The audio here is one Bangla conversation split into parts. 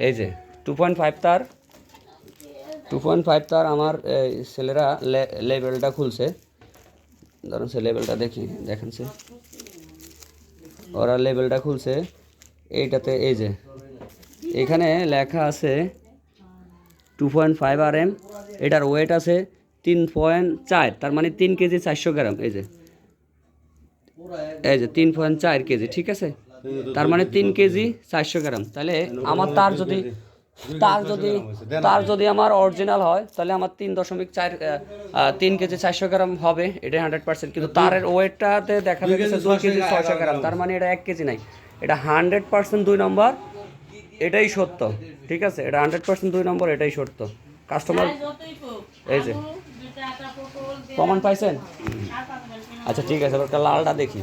এই যে 2.5 তার 2.5 তার আমার ছেলেরা লেবেলটা খুলছে, ধরুন সে লেবেলটা দেখেন সে ওরা লেবেলটা খুলছে। এইটাতে এই যে এখানে লেখা আছে 2.5 RM, এটার ওয়েট আছে 3.4, তার মানে 3 কেজি 400 গ্রাম। এই যে 3.4 কেজি, ঠিক আছে, তার মানে 3 কেজি 400 গ্রাম। তাহলে আমার তার যদি আমার অরিজিনাল হয় তাহলে আমার 3 কেজি 400 গ্রাম হবে, এটা 100%। কিন্তু তারের ওয়েটটাতে দেখা যাচ্ছে 2 কেজি 600 গ্রাম, তার মানে এটা 1 কেজি নাই, এটা 100% 2 নম্বর, এটাই সত্য, ঠিক আছে, এটা 100% 2 নম্বর, এটাই সত্য। কাস্টমার এই যে প্রমাণ পাইছেন। আচ্ছা ঠিক আছে, একটা লালটা দেখি,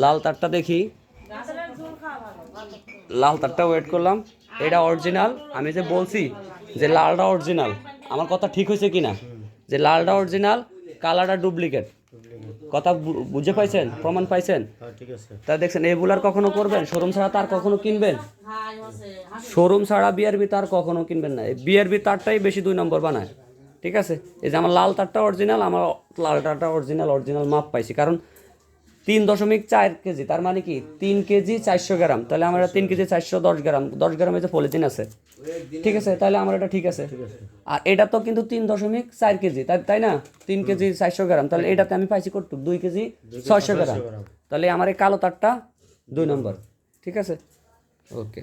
লাল তারটা দেখি, লাল তারটা ওয়েট করলাম, এটা অরিজিনাল। আমি যে বলছি যে লালটা অরিজিনাল, আমার কথা ঠিক হয়েছে কিনা, যে লালটা অরিজিনাল, কালারটা ডুপ্লিকেট, কথা বুঝে পাইছেন, প্রমাণ পাইছেন। তা দেখছেন এগুলো আর কখনো করবেন? শোরুম ছাড়া তার কখনো কিনবেন? শোরুম ছাড়া বিআরবি তার কখনো কিনবেন না। বিআরবি তারটাই বেশি 2 নম্বর বানায়, ঠিক আছে। এই যে আমার লাল তারটা অরিজিনাল, আমার লাল তারটা অরিজিনাল মাপ পাইছি, কারণ 3.4 কেজি, তার মানে কি 3 কেজি 400 গ্রাম, তাহলে আমার 3 কেজি 410 গ্রাম, 10 গ্রামে যে পলিথিন আছে, ঠিক আছে, তাহলে আমার এটা ঠিক আছে। আর এটা তো কিন্তু 3.4 কেজি, তাই না, 3 কেজি 400 গ্রাম, তাহলে এটাতে আমি পাইছি কত, 2 কেজি 600 গ্রাম, তাহলে আমার এই কালো তারটা 2 নম্বর, ঠিক আছে, ওকে।